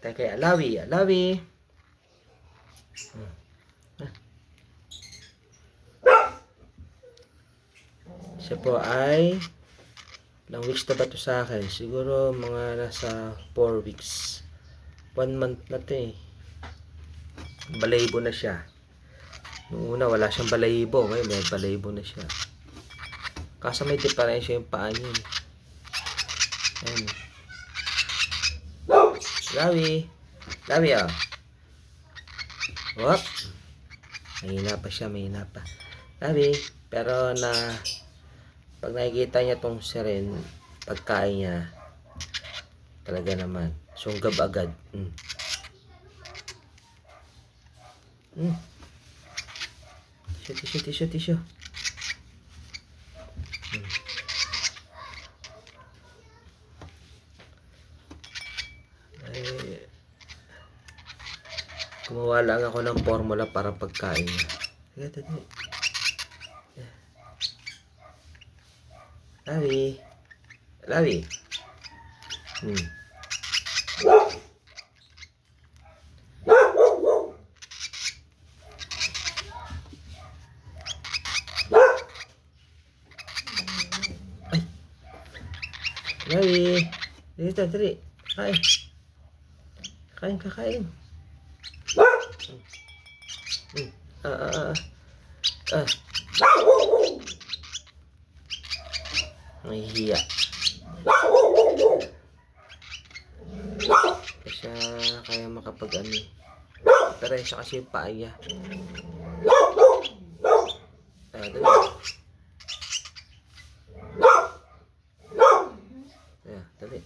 Tayo kay Alawi. Alawi. Siya po ay ilang weeks na ba ito sa akin? Siguro mga nasa 4 weeks. 1 month na ito eh. Balahibo na siya. Noong una wala siyang balahibo. Ngayon may balahibo na siya. Kaso may diferensya yung paa niya. Ayan. Lawi. Lawi oh. Whoop. Mahina pa siya. Mahina pa. Lawi. Pero pag nakikita niya tong siren, pagkain niya, talaga naman, sunggab agad. Tissue. Ay, gumawa lang ako ng formula para pagkain niya. Sige, Lawi. Lawi. Ay. Lawi. Dito, dali. Kain. Kakain. Nahihiya. Siya kaya makapag-ano. Pero siya kasi yung paa niya. Dali. Dali.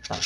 Tak.